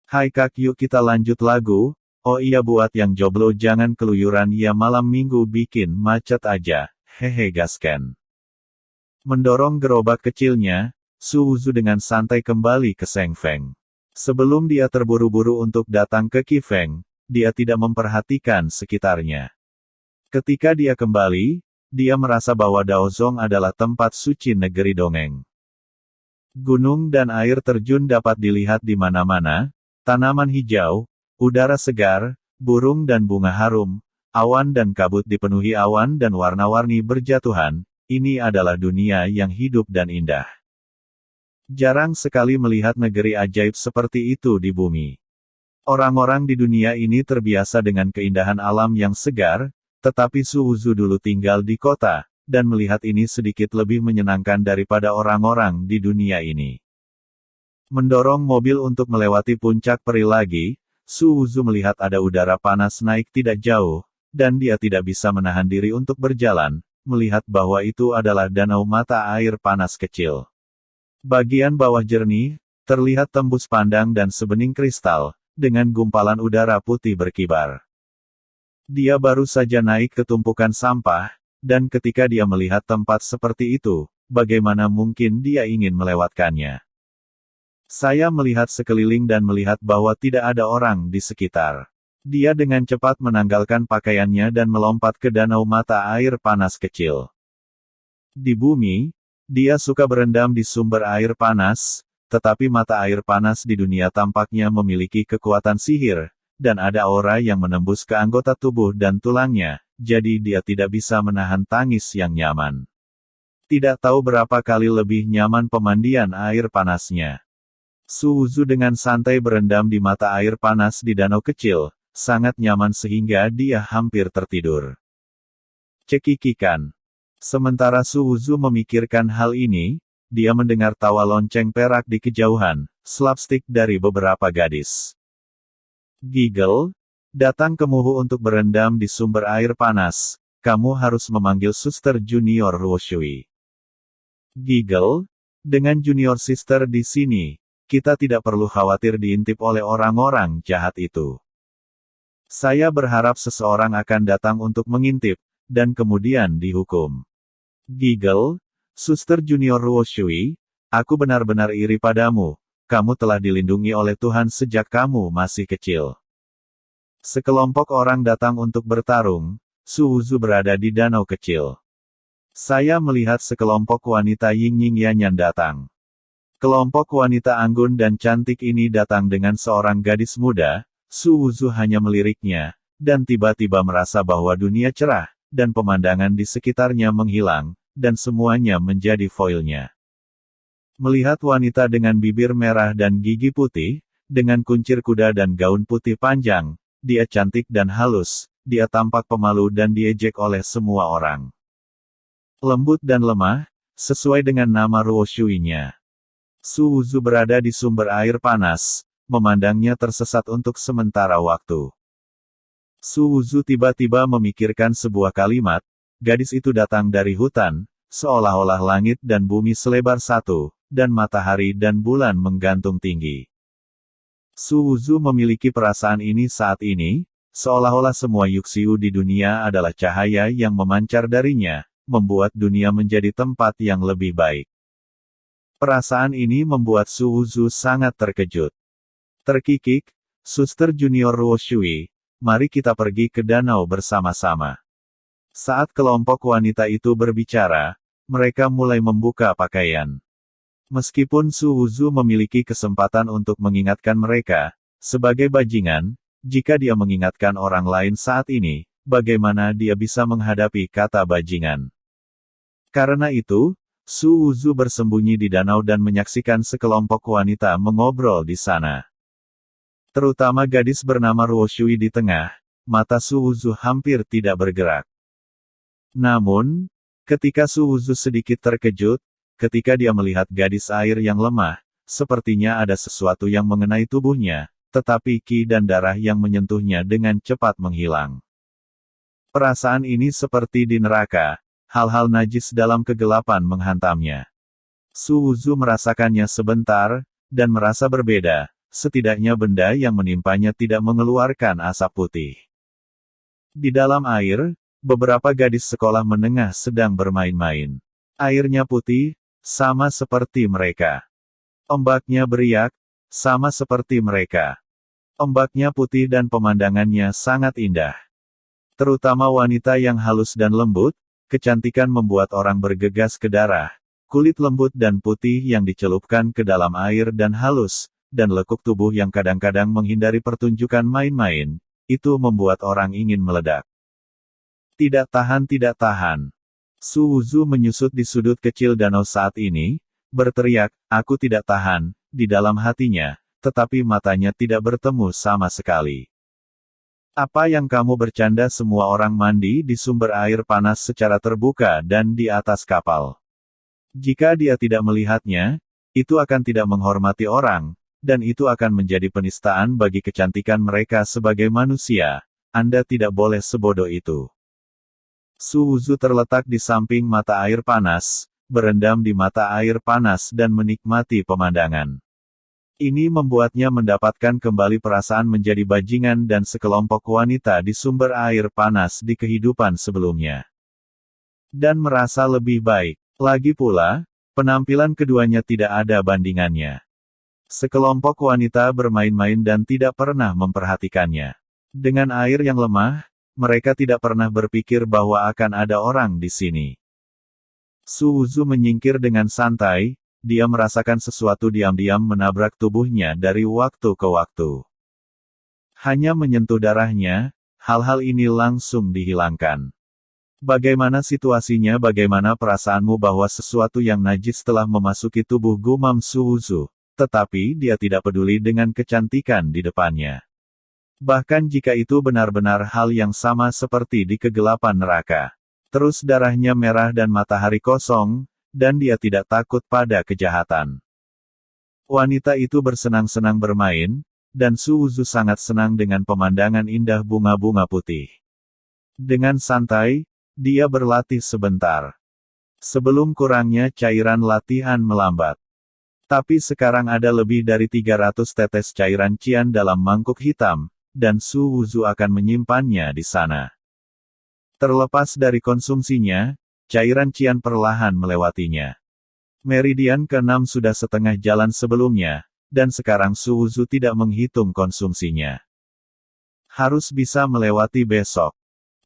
Hai kak, yuk kita lanjut lagu. Oh iya, buat yang jomblo jangan keluyuran ya, malam minggu bikin macet aja. Hehe, gasken. Mendorong gerobak kecilnya, Su Wuzu dengan santai kembali ke Seng Feng. Sebelum dia terburu-buru untuk datang ke Qi Feng, dia tidak memperhatikan sekitarnya. Ketika dia kembali, dia merasa bahwa Daozong adalah tempat suci negeri dongeng. Gunung dan air terjun dapat dilihat di mana-mana, tanaman hijau, udara segar, burung dan bunga harum, awan dan kabut dipenuhi awan dan warna-warni berjatuhan. Ini adalah dunia yang hidup dan indah. Jarang sekali melihat negeri ajaib seperti itu di bumi. Orang-orang di dunia ini terbiasa dengan keindahan alam yang segar, tetapi Su Wuzu dulu tinggal di kota, dan melihat ini sedikit lebih menyenangkan daripada orang-orang di dunia ini. Mendorong mobil untuk melewati puncak peri lagi, Su Wuzu melihat ada udara panas naik tidak jauh, dan dia tidak bisa menahan diri untuk berjalan, melihat bahwa itu adalah danau mata air panas kecil. Bagian bawah jernih, terlihat tembus pandang dan sebening kristal, dengan gumpalan udara putih berkibar. Dia baru saja naik ke tumpukan sampah, dan ketika dia melihat tempat seperti itu, bagaimana mungkin dia ingin melewatkannya? Saya melihat sekeliling dan melihat bahwa tidak ada orang di sekitar. Dia dengan cepat menanggalkan pakaiannya dan melompat ke danau mata air panas kecil. Di bumi, dia suka berendam di sumber air panas, tetapi mata air panas di dunia tampaknya memiliki kekuatan sihir, dan ada aura yang menembus ke anggota tubuh dan tulangnya, jadi dia tidak bisa menahan tangis yang nyaman. Tidak tahu berapa kali lebih nyaman pemandian air panasnya. Su Wuzu dengan santai berendam di mata air panas di danau kecil, sangat nyaman sehingga dia hampir tertidur. Cekikikan. Sementara Su Wuzu memikirkan hal ini, dia mendengar tawa lonceng perak di kejauhan, slapstick dari beberapa gadis. Giggle, datang ke Muhu untuk berendam di sumber air panas, kamu harus memanggil suster junior Ruo Shui. Giggle, dengan junior sister di sini, kita tidak perlu khawatir diintip oleh orang-orang jahat itu. Saya berharap seseorang akan datang untuk mengintip, dan kemudian dihukum. Giggle, suster junior Ruo Shui, aku benar-benar iri padamu, kamu telah dilindungi oleh Tuhan sejak kamu masih kecil. Sekelompok orang datang untuk bertarung, Su Wuzu berada di danau kecil. Saya melihat sekelompok wanita Ying-Ying Yanyan datang. Kelompok wanita anggun dan cantik ini datang dengan seorang gadis muda, Su Wuzu hanya meliriknya, dan tiba-tiba merasa bahwa dunia cerah, dan pemandangan di sekitarnya menghilang, dan semuanya menjadi foilnya. Melihat wanita dengan bibir merah dan gigi putih, dengan kuncir kuda dan gaun putih panjang, dia cantik dan halus, dia tampak pemalu dan diejek oleh semua orang. Lembut dan lemah, sesuai dengan nama Ruo Shui-nya. Su Wuzu berada di sumber air panas, memandangnya tersesat untuk sementara waktu. Su Wuzu tiba-tiba memikirkan sebuah kalimat, gadis itu datang dari hutan, seolah-olah langit dan bumi selebar satu, dan matahari dan bulan menggantung tinggi. Su Wuzu memiliki perasaan ini saat ini, seolah-olah semua Yuxiu di dunia adalah cahaya yang memancar darinya, membuat dunia menjadi tempat yang lebih baik. Perasaan ini membuat Su Wuzu sangat terkejut. Terkikik, suster junior Ruo Shui, mari kita pergi ke danau bersama-sama. Saat kelompok wanita itu berbicara, mereka mulai membuka pakaian. Meskipun Su Wuzu memiliki kesempatan untuk mengingatkan mereka, sebagai bajingan, jika dia mengingatkan orang lain saat ini, bagaimana dia bisa menghadapi kata bajingan? Karena itu, Su Wuzu bersembunyi di danau dan menyaksikan sekelompok wanita mengobrol di sana. Terutama gadis bernama Ruo Shui di tengah, mata Su Wuzu hampir tidak bergerak. Namun, ketika Su Wuzu sedikit terkejut, ketika dia melihat gadis air yang lemah, sepertinya ada sesuatu yang mengenai tubuhnya, tetapi ki dan darah yang menyentuhnya dengan cepat menghilang. Perasaan ini seperti di neraka. Hal-hal najis dalam kegelapan menghantamnya. Su Wuzu merasakannya sebentar, dan merasa berbeda, setidaknya benda yang menimpanya tidak mengeluarkan asap putih. Di dalam air, beberapa gadis sekolah menengah sedang bermain-main. Airnya putih, sama seperti mereka. Ombaknya beriak, sama seperti mereka. Ombaknya putih dan pemandangannya sangat indah. Terutama wanita yang halus dan lembut, kecantikan membuat orang bergegas ke darah. Kulit lembut dan putih yang dicelupkan ke dalam air dan halus, dan lekuk tubuh yang kadang-kadang menghindari pertunjukan main-main, itu membuat orang ingin meledak. Tidak tahan, tidak tahan. Su Wuzu menyusut di sudut kecil danau saat ini, berteriak, aku tidak tahan, di dalam hatinya, tetapi matanya tidak bertemu sama sekali. Apa yang kamu bercanda? Semua orang mandi di sumber air panas secara terbuka dan di atas kapal. Jika dia tidak melihatnya, itu akan tidak menghormati orang, dan itu akan menjadi penistaan bagi kecantikan mereka sebagai manusia. Anda tidak boleh sebodoh itu. Su Wuzu terletak di samping mata air panas, berendam di mata air panas dan menikmati pemandangan. Ini membuatnya mendapatkan kembali perasaan menjadi bajingan dan sekelompok wanita di sumber air panas di kehidupan sebelumnya. Dan merasa lebih baik. Lagi pula, penampilan keduanya tidak ada bandingannya. Sekelompok wanita bermain-main dan tidak pernah memperhatikannya. Dengan air yang lemah, mereka tidak pernah berpikir bahwa akan ada orang di sini. Su Wuzu menyingkir dengan santai, dia merasakan sesuatu diam-diam menabrak tubuhnya dari waktu ke waktu. Hanya menyentuh darahnya, hal-hal ini langsung dihilangkan. Bagaimana situasinya? Bagaimana perasaanmu bahwa sesuatu yang najis telah memasuki tubuh? Gumam Su Wuzu. Tetapi dia tidak peduli dengan kecantikan di depannya. Bahkan jika itu benar-benar hal yang sama seperti di kegelapan neraka. Terus darahnya merah dan matahari kosong, dan dia tidak takut pada kejahatan. Wanita itu bersenang-senang bermain, dan Su Wuzu sangat senang dengan pemandangan indah bunga-bunga putih. Dengan santai, dia berlatih sebentar. Sebelum kurangnya cairan latihan melambat. Tapi sekarang ada lebih dari 300 tetes cairan cian dalam mangkuk hitam, dan Su Wuzu akan menyimpannya di sana. Terlepas dari konsumsinya, cairan cian perlahan melewatinya. Meridian ke-6 sudah setengah jalan sebelumnya, dan sekarang Su Wuzu tidak menghitung konsumsinya. Harus bisa melewati besok.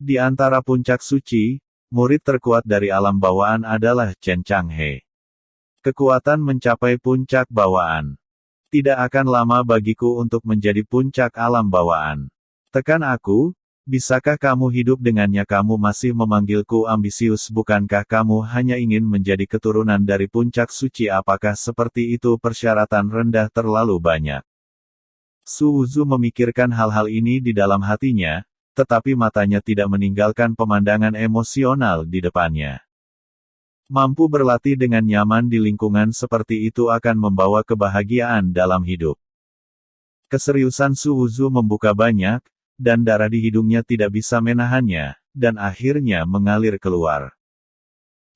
Di antara puncak suci, murid terkuat dari alam bawaan adalah Chen Changhe. Kekuatan mencapai puncak bawaan. Tidak akan lama bagiku untuk menjadi puncak alam bawaan. Tekan aku, bisakah kamu hidup dengannya? Kamu masih memanggilku ambisius, bukankah kamu hanya ingin menjadi keturunan dari puncak suci? Apakah seperti itu? Persyaratan rendah terlalu banyak. Su Wuzu memikirkan hal-hal ini di dalam hatinya, tetapi matanya tidak meninggalkan pemandangan emosional di depannya. Mampu berlatih dengan nyaman di lingkungan seperti itu akan membawa kebahagiaan dalam hidup. Keseriusan Su Wuzu membuka banyak, dan darah di hidungnya tidak bisa menahannya, dan akhirnya mengalir keluar.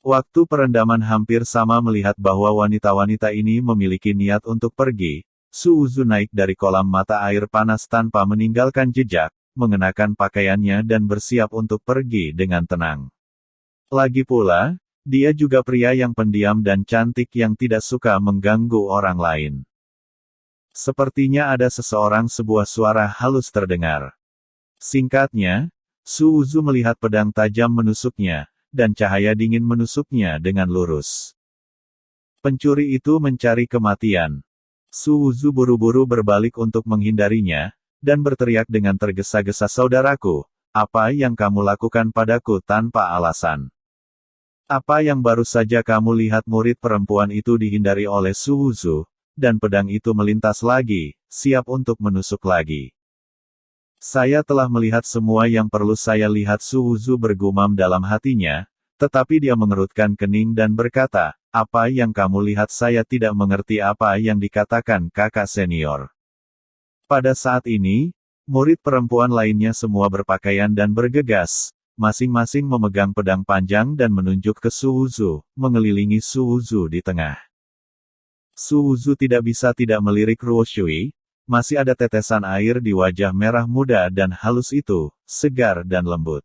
Waktu perendaman hampir sama melihat bahwa wanita-wanita ini memiliki niat untuk pergi. Su Wuzu naik dari kolam mata air panas tanpa meninggalkan jejak, mengenakan pakaiannya dan bersiap untuk pergi dengan tenang. Lagi pula, dia juga pria yang pendiam dan cantik yang tidak suka mengganggu orang lain. Sepertinya ada seseorang. Sebuah suara halus terdengar. Singkatnya, Su Wuzu melihat pedang tajam menusuknya, dan cahaya dingin menusuknya dengan lurus. Pencuri itu mencari kematian. Su Wuzu buru-buru berbalik untuk menghindarinya, dan berteriak dengan tergesa-gesa, saudaraku, apa yang kamu lakukan padaku tanpa alasan? Apa yang baru saja kamu lihat? Murid perempuan itu dihindari oleh Su Wuzu, dan pedang itu melintas lagi, siap untuk menusuk lagi. Saya telah melihat semua yang perlu saya lihat. Su Wuzu bergumam dalam hatinya, tetapi dia mengerutkan kening dan berkata, apa yang kamu lihat? Saya tidak mengerti apa yang dikatakan kakak senior. Pada saat ini, murid perempuan lainnya semua berpakaian dan bergegas, masing-masing memegang pedang panjang dan menunjuk ke Su Wuzu, mengelilingi Su Wuzu di tengah. Su Wuzu tidak bisa tidak melirik Ruo Shui, Masih ada tetesan air di wajah merah muda dan halus itu, segar dan lembut.